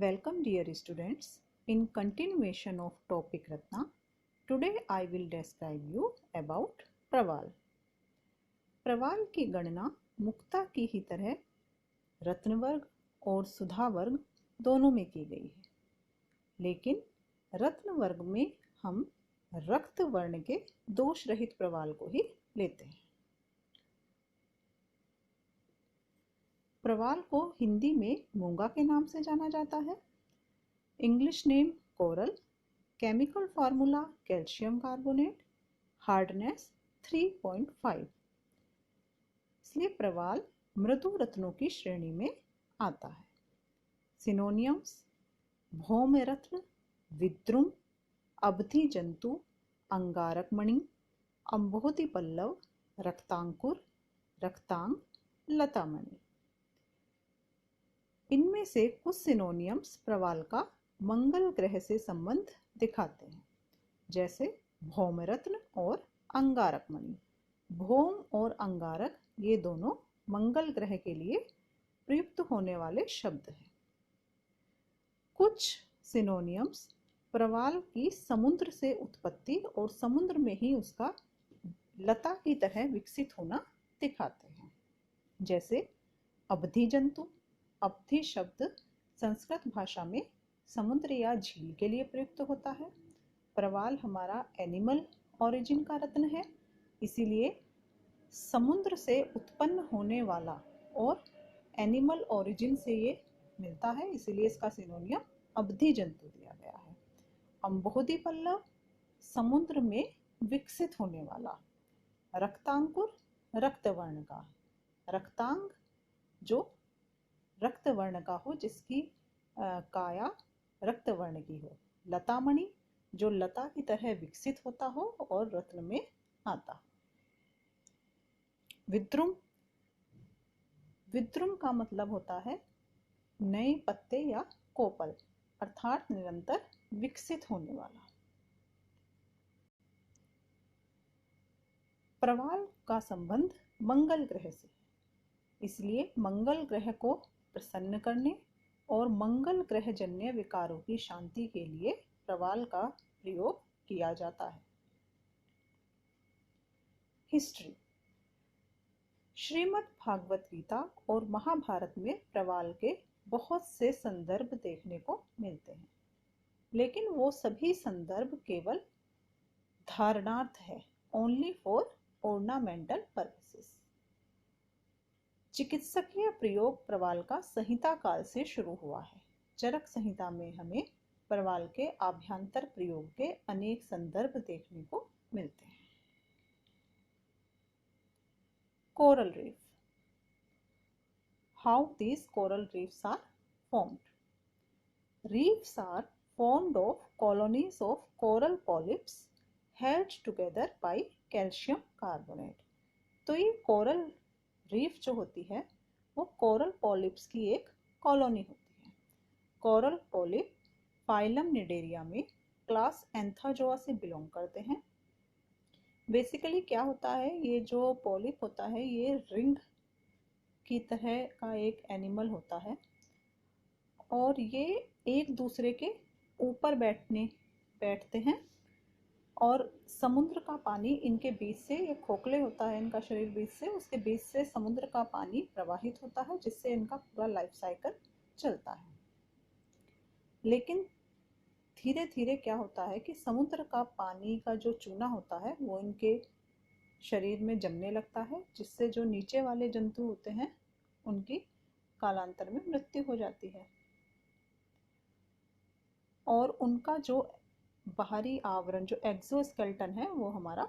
Welcome dear students. In continuation of topic Ratna, today I will describe you about प्रवाल। प्रवाल की गणना मुक्ता की ही तरह रत्न वर्ग और सुधा वर्ग दोनों में की गई है, लेकिन रत्न वर्ग में हम रक्त वर्ण के दोष रहित प्रवाल को ही लेते हैं। प्रवाल को हिंदी में मूंगा के नाम से जाना जाता है। English name coral, chemical formula calcium carbonate, hardness 3.5। इसलिए प्रवाल मृदु रत्नों की श्रेणी में आता है। सिनोनियम्स: भौम रत्न, विद्रुम, अवधि जंतु, अंगारक मणि, अंबोधि पल्लव, रक्तांकुर, रक्तांग, लतामणि। इनमें से कुछ सिनोनियम्स प्रवाल का मंगल ग्रह से संबंध दिखाते हैं, जैसे भौम रत्न और अंगारक मणि। भौम और अंगारक ये दोनों मंगल ग्रह के लिए प्रयुक्त होने वाले शब्द हैं। कुछ सिनोनियम्स प्रवाल की समुद्र से उत्पत्ति और समुद्र में ही उसका लता की तरह विकसित होना दिखाते हैं, जैसे अवधि जंतु। अवधि शब्द संस्कृत भाषा में समुद्र या झील के लिए प्रयुक्त होता है। प्रवाल हमारा एनिमल ओरिजिन का रत्न है, इसीलिए समुद्र से उत्पन्न होने वाला और एनिमल ओरिजिन से ये मिलता है, इसीलिए इसका सिनोनियम अवधि जंतु दिया गया है। अंबोधि पल्लव समुद्र में विकसित होने वाला। रक्तांकुर रक्तवर्ण का। रक्तांग जो रक्तवर्ण का हो, जिसकी काया रक्तवर्ण की हो। लतामणि जो लता की तरह विकसित होता हो और रत्न में आता। विद्रुम, विद्रुम का मतलब होता है नए पत्ते या कोपल, अर्थात निरंतर विकसित होने वाला। प्रवाल का संबंध मंगल ग्रह से, इसलिए मंगल ग्रह को प्रसन्न करने और मंगल ग्रह जन्य विकारों की शांति के लिए प्रवाल का प्रयोग किया जाता है। हिस्ट्री: श्रीमद् भागवत गीता और महाभारत में प्रवाल के बहुत से संदर्भ देखने को मिलते हैं, लेकिन वो सभी संदर्भ केवल धारणार्थ है, ओनली फॉर ऑर्नामेंटल पर्पसेस। चिकित्सकीय प्रयोग प्रवाल का संहिता काल से शुरू हुआ है। चरक संहिता में हमें प्रवाल के आभ्यंतर प्रयोग के अनेक संदर्भ देखने को मिलते हैं। Coral reef: how these coral reefs are formed. Reefs are formed of colonies of coral polyps held together by calcium carbonate. तो ये कोरल रीफ जो होती है वो कोरल पॉलिप्स की एक कॉलोनी होती है। कोरल पॉलिप फाइलम निडेरिया में क्लास एंथाजोआ से बिलोंग करते हैं। बेसिकली क्या होता है, ये जो पॉलिप होता है ये रिंग की तरह का एक एनिमल होता है और ये एक दूसरे के ऊपर बैठते हैं और समुद्र का पानी इनके बीच से, ये खोखले होता है इनका शरीर बीच से, उसके बीच से समुद्र का पानी प्रवाहित होता है, जिससे इनका पूरा लाइफ साइकिल चलता है। लेकिन धीरे धीरे क्या होता है कि समुद्र का पानी का जो चूना होता है वो इनके शरीर में जमने लगता है, जिससे जो नीचे वाले जंतु होते हैं उनकी कालांतर में मृत्यु हो जाती है और उनका जो बाहरी आवरण, जो एक्सोस्केलेटन है, वो हमारा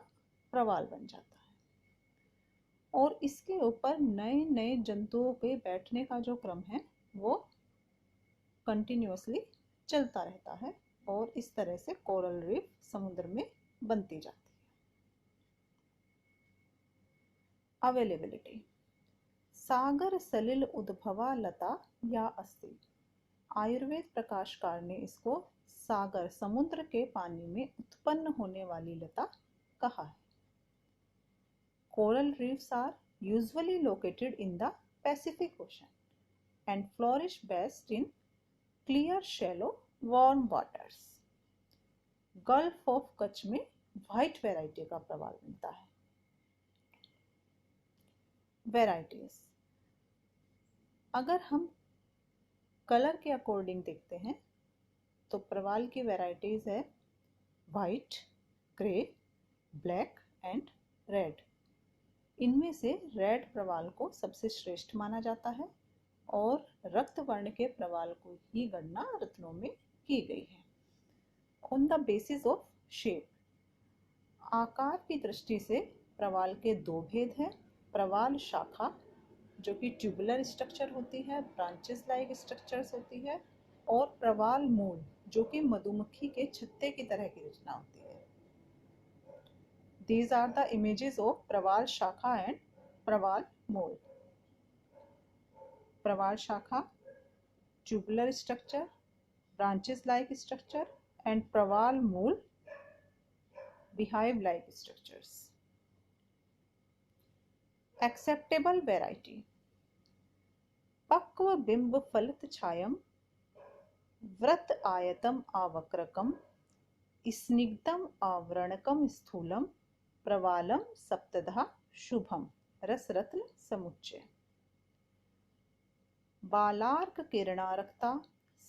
प्रवाल बन जाता है। और इसके ऊपर नए नए जंतुओं के बैठने का जो क्रम है वो कंटिन्यूअसली चलता रहता है और इस तरह से कोरल रीफ समुद्र में बनती जाती है। अवेलेबिलिटी: सागर सलिल उद्भवा लता या अस्ति। आयुर्वेद प्रकाशकार ने इसको सागर, समुद्र के पानी में उत्पन्न होने वाली लता कहा है। Coral reefs are usually located in the Pacific Ocean and flourish best in clear shallow warm waters. Gulf of Kutch में व्हाइट वैरायटी का प्रवाल मिलता है। वैरायटीज, अगर हम कलर के अकॉर्डिंग देखते हैं तो प्रवाल की वैरायटीज है white, grey, black and red. इनमें से रेड प्रवाल को सबसे श्रेष्ठ माना जाता है और रक्त वर्ण के प्रवाल को ही गणना रत्नों में की गई है। On the basis of shape, आकार की दृष्टि से प्रवाल के दो भेद हैं। प्रवाल शाखा जो कि ट्यूबुलर स्ट्रक्चर होती है, ब्रांचेस लाइक स्ट्रक्चर्स होती है, और प्रवाल मूल जो कि मधुमक्खी के छत्ते की तरह की रचना होती है। These are the images of प्रवाल शाखा एंड प्रवाल मूल। प्रवाल शाखा tubular structure, branches like structure, and प्रवाल मूल beehive like structures। Acceptable variety, पक्व बिंब फलित छायम व्रत आयतम आवक्रकम स्निग्धम आवरणकम स्थूलम प्रवालम सप्तधा शुभम रसरत्न समुच्चय। बालार्क किरणारक्ता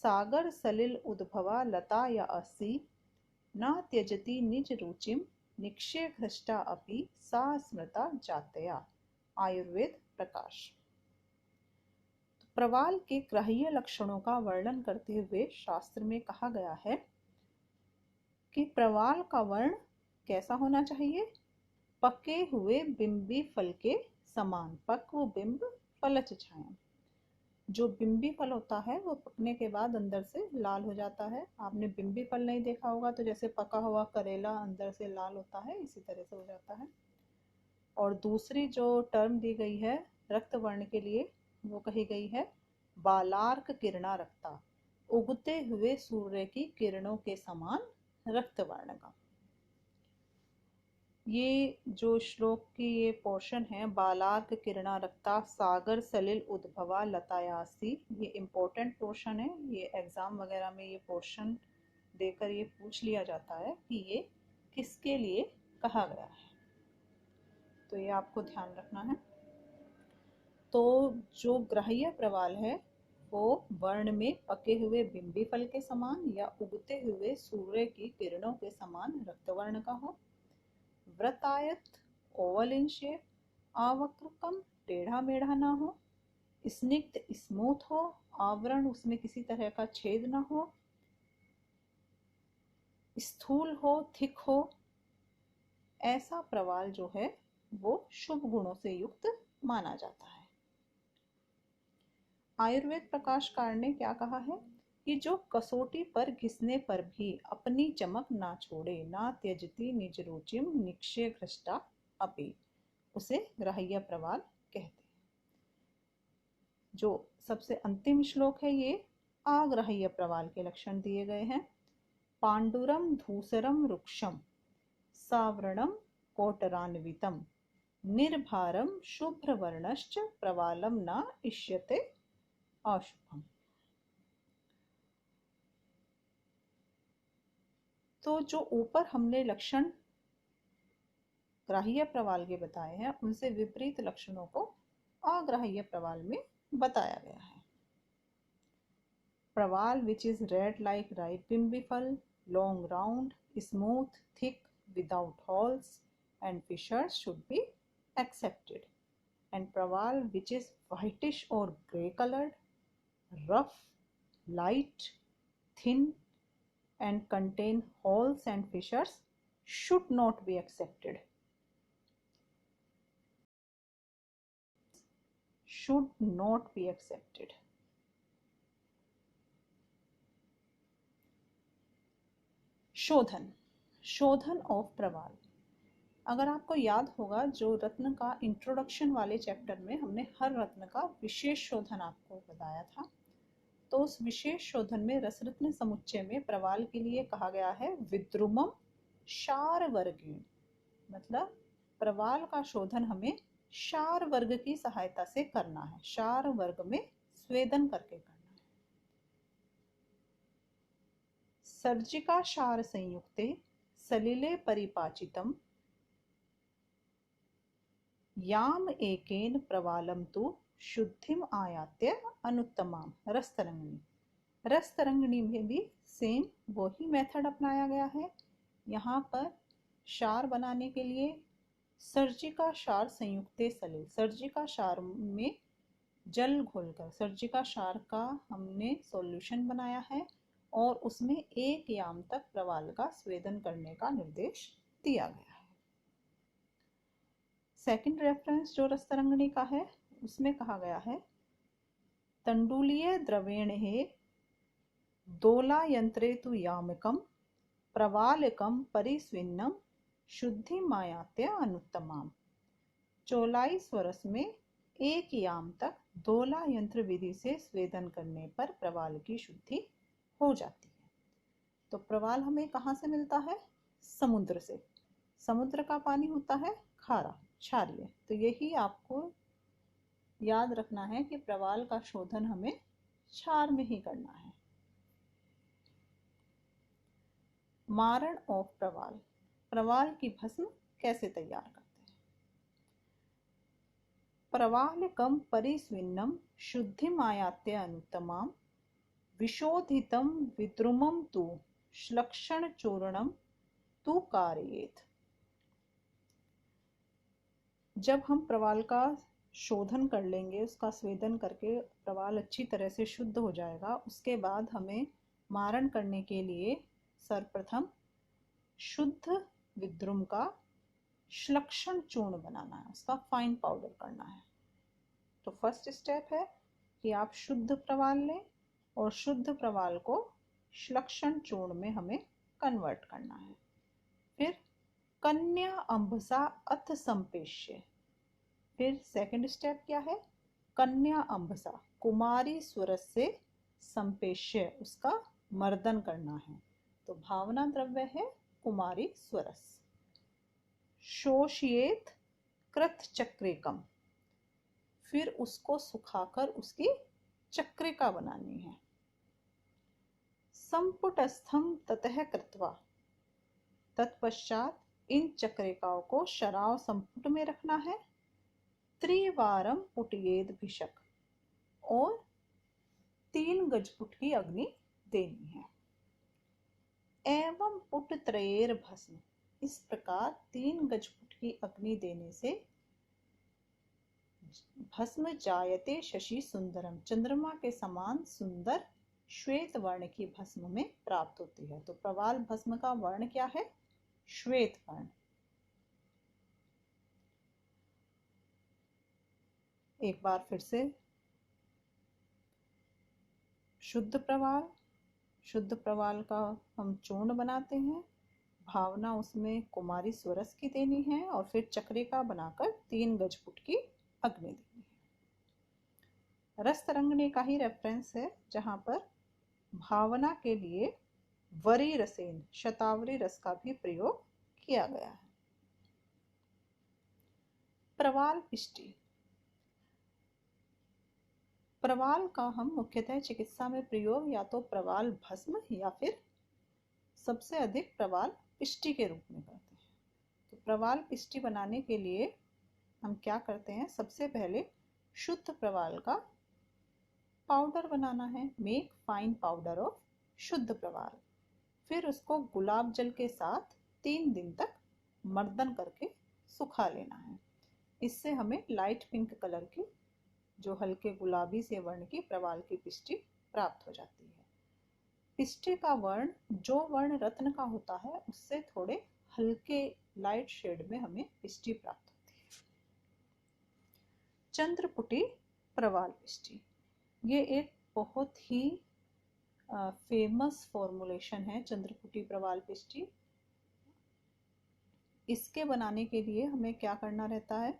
सागर सलिल उद्भवा लता या असी न त्यजति निज रुचिम निक्षेघ्रष्टा अपि सा स्मृता जातया। आयुर्वेद प्रकाश। प्रवाल के ग्राह्य लक्षणों का वर्णन करते हुए शास्त्र में कहा गया है कि प्रवाल का वर्ण कैसा होना चाहिए? पके हुए बिंबी फल के समान। पक्व बिंब फलच छाया। जो बिंबी फल होता है वो पकने के बाद अंदर से लाल हो जाता है। आपने बिंबी फल नहीं देखा होगा तो जैसे पका हुआ करेला अंदर से लाल होता है, इसी तरह से हो जाता है। और दूसरी जो टर्म दी गई है रक्त वर्ण के लिए वो कही गई है बालार्क किरणा रक्ता, उगते हुए सूर्य की किरणों के समान रक्त वर्ण का। ये जो श्लोक की ये पोर्शन है बालार्क किरणा रक्ता सागर सलिल उद्भवा लतायासी, ये इम्पोर्टेंट पोर्शन है। ये एग्जाम वगैरह में ये पोर्शन देकर ये पूछ लिया जाता है कि ये किसके लिए कहा गया है, तो ये आपको ध्यान रखना है। तो जो ग्राह्य प्रवाल है वो वर्ण में पके हुए बिंबी फल के समान या उगते हुए सूर्य की किरणों के समान रक्तवर्ण का हो, वृत्तायत ओवल इन शेप, आवक्रकम टेढ़ा मेढ़ा ना हो, स्निग्ध स्मूथ हो, आवरण उसमें किसी तरह का छेद ना हो, स्थूल हो, थिक हो, ऐसा प्रवाल जो है वो शुभ गुणों से युक्त माना जाता है। आयुर्वेद प्रकाशकार ने क्या कहा है कि जो कसौटी पर घिसने पर भी अपनी चमक ना छोड़े, ना त्यजति निज रुचिम निक्षे घृष्टा अपि, उसे ग्राह्य प्रवाल कहते हैं। जो सबसे अंतिम श्लोक है ये आग्राह्य प्रवाल के लक्षण दिए गए हैं। पांडुरम धूसरम रुक्षम सावरणम कोटरान्वितम निर्भारम शुभ्रवर्णश्च प्रवालम न इष्यते अशुभम। तो जो ऊपर हमने लक्षण ग्राह्य प्रवाल के बताए हैं उनसे विपरीत लक्षणों को अग्राह्य प्रवाल में बताया गया है। प्रवाल which is red like ripe bimbifal, long round, smooth, thick, without holes and fissures should be accepted. And praval which is whitish or grey colored, rough, light, thin and contain holes and fissures should not be accepted. Should not be accepted. शोधन of प्रवाल। अगर आपको याद होगा जो रत्न का introduction वाले chapter में हमने हर रत्न का विशेष शोधन आपको बताया था, तो उस विशेष शोधन में रसरत्न समुच्चय में प्रवाल के लिए कहा गया है विद्रुमम क्षार वर्गीण। मतलब प्रवाल का शोधन हमें क्षार वर्ग की सहायता से करना है, क्षार वर्ग में स्वेदन करके करना है। सर्जिका क्षार संयुक्ते सलिले परिपाचितम याम एकेन प्रवालम तु शुद्धिम आयात्य अनुत्तमाम रसतरंगिणी। रसतरंगिणी में भी सेम वही मेथड अपनाया गया है। यहाँ पर क्षार बनाने के लिए सर्जिका क्षार संयुक्ते सलिल, सर्जिका क्षार में जल घोलकर सर्जिका क्षार का हमने सॉल्यूशन बनाया है और उसमें 1 याम तक प्रवाल का स्वेदन करने का निर्देश दिया गया है। सेकंड रेफरेंस जो रसतरंगिणी का है उसमें कहा गया है तंडुलीय द्रवेण दोला यंत्रे तु यामकम प्रवालकम परिस्विन्नम शुद्धि मायात्य अनुत्तमाम। चौलाई स्वरस में 1 याम तक दोला यंत्र विधि से स्वेदन करने पर प्रवाल की शुद्धि हो जाती है। तो प्रवाल हमें कहाँ से मिलता है? समुद्र से। समुद्र का पानी होता है खारा, क्षारीय। तो यही आपको याद रखना है कि प्रवाल का शोधन हमें क्षार में ही करना है। मारण ऑफ प्रवाल, प्रवाल की भस्म कैसे तैयार करते हैं? प्रवालकम परिस्विन्नम शुद्धिम आयात्य अनुत्तमाम विशोधितम विद्रुमम तु श्लक्षण चूर्णम तु कारयेत। जब हम प्रवाल का शोधन कर लेंगे, उसका स्वेदन करके प्रवाल अच्छी तरह से शुद्ध हो जाएगा, उसके बाद हमें मारण करने के लिए सर्वप्रथम शुद्ध विद्रुम का श्लक्षण चूर्ण बनाना है, उसका फाइन पाउडर करना है। तो फर्स्ट स्टेप है कि आप शुद्ध प्रवाल लें और शुद्ध प्रवाल को श्लक्षण चूर्ण में हमें कन्वर्ट करना है। फिर कन्या अंबसा अथ संपेष्य। फिर सेकंड स्टेप क्या है? कन्या अंबसा, कुमारी स्वरस से संपेष्य, उसका मर्दन करना है। तो भावना द्रव्य है कुमारी स्वरस। शोषयेत कृत चक्रिकम, फिर उसको सुखाकर उसकी चक्रिका बनानी है। संपुटस्थम ततः कृत्वा, तत्पश्चात इन चक्रिकाओं को शराव संपुट में रखना है। त्रिवारम पुटयेद भिषक, और 3 गजपुट की अग्नि देनी है। एवं पुट त्रयेर भस्म, इस प्रकार 3 गजपुट की अग्नि देने से भस्म जायते शशि सुंदरम, चंद्रमा के समान सुंदर श्वेत वर्ण की भस्म में प्राप्त होती है। तो प्रवाल भस्म का वर्ण क्या है? श्वेत वर्ण। एक बार फिर से, शुद्ध प्रवाल का हम चूर्ण बनाते हैं, भावना उसमें कुमारी स्वरस की देनी है और फिर चक्रिका बनाकर 3 गजपुट की अग्नि देनी है। रस तरंगने का ही रेफरेंस है जहां पर भावना के लिए वरी रसेन, शतावरी रस का भी प्रयोग किया गया है। प्रवाल पिष्टि, प्रवाल का हम मुख्यतः चिकित्सा में प्रयोग या तो प्रवाल भस्म या फिर सबसे अधिक प्रवाल पिष्टि के रूप में करते हैं। तो प्रवाल पिष्टि बनाने के लिए हम क्या करते हैं? सबसे पहले शुद्ध प्रवाल का पाउडर बनाना है, मेक फाइन पाउडर ऑफ शुद्ध प्रवाल। फिर उसको गुलाब जल के साथ 3 दिन तक मर्दन करके सुखा लेना है। इससे हमें लाइट पिंक कलर की, जो हल्के गुलाबी से वर्ण की प्रवाल की पिष्टि प्राप्त हो जाती है। पिष्टि का वर्ण जो वर्ण रत्न का होता है उससे थोड़े हल्के लाइट शेड में हमें पिष्टि प्राप्त होती है। चंद्रपुटी प्रवाल पिष्टि, ये एक बहुत ही फेमस फॉर्मुलेशन है चंद्रपुटी प्रवाल पिष्टि। इसके बनाने के लिए हमें क्या करना रहता है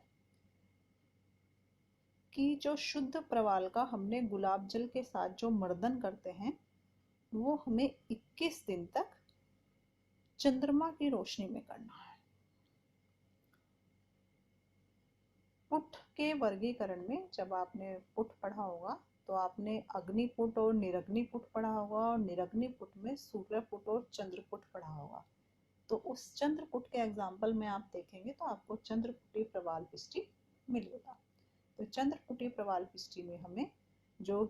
कि जो शुद्ध प्रवाल का हमने गुलाब जल के साथ जो मर्दन करते हैं वो हमें 21 दिन तक चंद्रमा की रोशनी में करना है। पुट के वर्गीकरण में जब आपने पुट पढ़ा होगा तो आपने अग्निपुट और निरग्नि पुट पढ़ा होगा, और निरग्नि पुट में सूर्यपुट और चंद्रपुट पढ़ा होगा, तो उस चंद्रपुट के एग्जाम्पल में आप देखेंगे तो आपको चंद्रपुटी प्रवाल पिष्टी मिलेगा। तो चंद्रपुटी प्रवाल पिष्टी में हमें जो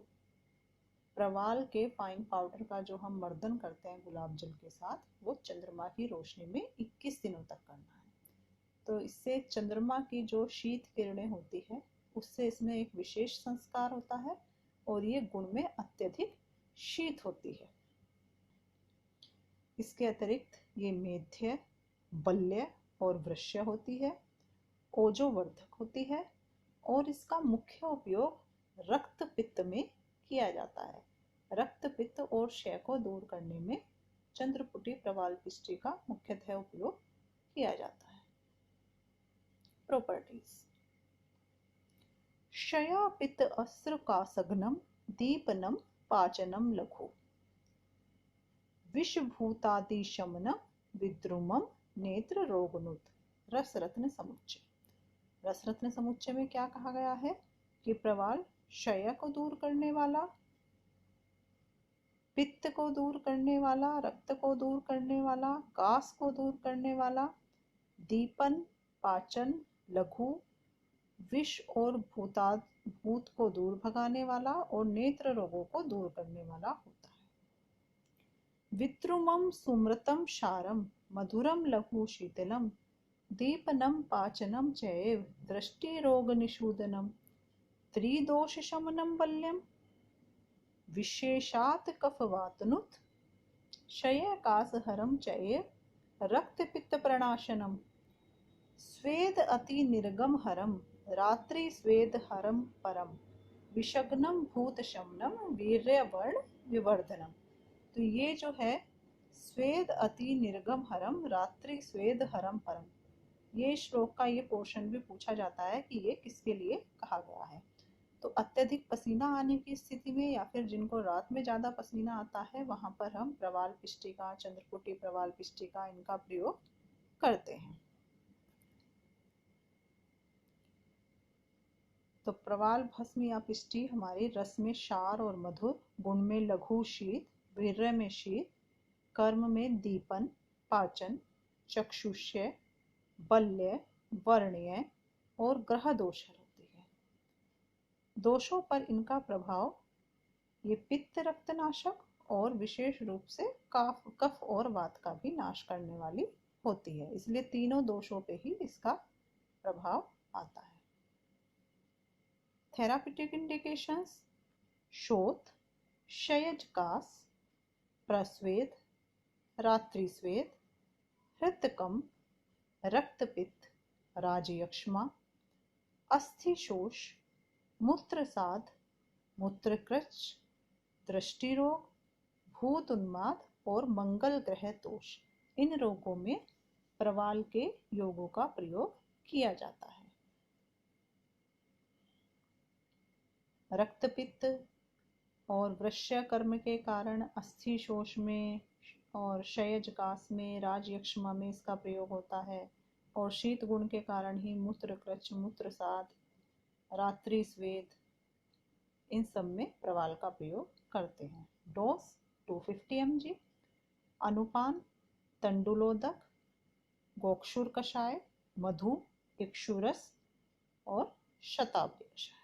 प्रवाल के फाइन पाउडर का जो हम मर्दन करते हैं गुलाब जल के साथ, वो चंद्रमा की रोशनी में 21 दिनों तक करना है। तो इससे चंद्रमा की जो शीत किरणें होती है उससे इसमें एक विशेष संस्कार होता है और ये गुण में अत्यधिक शीत होती है। इसके अतिरिक्त ये मेध्य, बल्य और वृश्य होती है, ओजोवर्धक होती है और इसका मुख्य उपयोग रक्त पित्त में किया जाता है। रक्त पित्त और क्षय को दूर करने में चंद्रपुटी प्रवाल पिष्टी का मुख्यतः उपयोग किया जाता है। प्रॉपर्टीज: क्षया पित्त अस्त्र कासघ्नम दीपनम पाचनम लघु, विषभूतादि शमनम विद्रुमम नेत्र रोगनुत। रसरत्न समुच्चय। रसरत्न समुच्चय में क्या कहा गया है कि प्रवाल क्षय को दूर करने वाला, पित्त को दूर करने वाला, रक्त को दूर करने वाला, कास को दूर करने वाला, दीपन, पाचन, लघु, विष और भूत को दूर भगाने वाला और नेत्र रोगों को दूर करने वाला होता है। विद्रुमम सुमृतम क्षारम मधुरम लघु शीतलम दीपनम पाचनम चैव दृष्टि रोग निषूदनम त्रिदोष शमनम बल्यम विशेषात कफवातनुत क्षयकासहरम चैव रक्त पित्त प्रणाशनम स्वेद अति निर्गम हरम रात्रि स्वेद हरम परम विषग्नम भूत शमनम वीर्यवर्ण विवर्धनम। तो ये जो है स्वेद अति निर्गम हरम रात्रि स्वेद हरम परम, ये श्लोक का ये पोर्शन भी पूछा जाता है कि ये किसके लिए कहा गया है। तो अत्यधिक पसीना आने की स्थिति में या फिर जिनको रात में ज्यादा पसीना आता है वहां पर हम प्रवाल पिष्टी का, चंद्रपुटी प्रवाल पिष्टी का इनका प्रयोग करते हैं। तो प्रवाल भस्म या पिष्टी हमारे रस में क्षार और मधुर, गुण में लघु शीत, वीर्य में शीत, कर्म में दीपन, पाचन, चक्षुष्य, बल्य, वर्ण्य और ग्रह दोष होती है। दोषों पर इनका प्रभाव ये पित्त रक्तनाशक और विशेष रूप से कफ और वात का भी नाश करने वाली होती है, इसलिए तीनों दोषों पे ही इसका प्रभाव आता है। थेराप्यूटिक इंडिकेशंस: शोथ, क्षयजकास, प्रस्वेद, रात्रिस्वेद, हृतकंप, रक्तपित्त, राजयक्ष्मा, अस्थिशोष, मूत्रसाध, मूत्रकृच, दृष्टि रोग, भूत उन्माद और मंगल ग्रह दोष, इन रोगों में प्रवाल के योगों का प्रयोग किया जाता है। रक्तपित्त और वृश्य कर्म के कारण अस्थिशोष में और क्षयजकास में, राजयक्ष्मा में इसका प्रयोग होता है और शीत गुण के कारण ही मूत्रकृच, मूत्रसाध, रात्रि स्वेद, इन सब में प्रवाल का प्रयोग करते हैं। Dose 250 mg। अनुपान: तंडुलोदक, गोक्षुर कषाय, मधु, इक्षुरस और शताब्दी कषाय।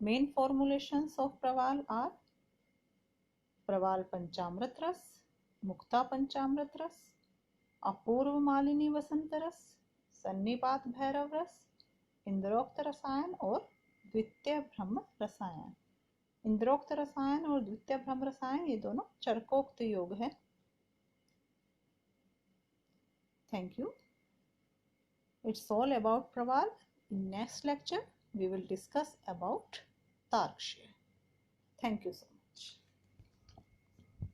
Main formulations of प्रवाल are प्रवाल पंचामृत रस, मुक्ता पंचामृत रस, अपूर्व मालिनी वसंत रस, सन्निपात भैरव रस, इंद्रोक्त रसायन और द्वितीय ब्रह्म रसायन। इंद्रोक्त रसायन और द्वितीय ब्रह्म रसायन ये दोनों चरकोक्त योग है। Thank you. It's all about प्रवाल. In next lecture we will discuss about Tarkshya. Thank you so much.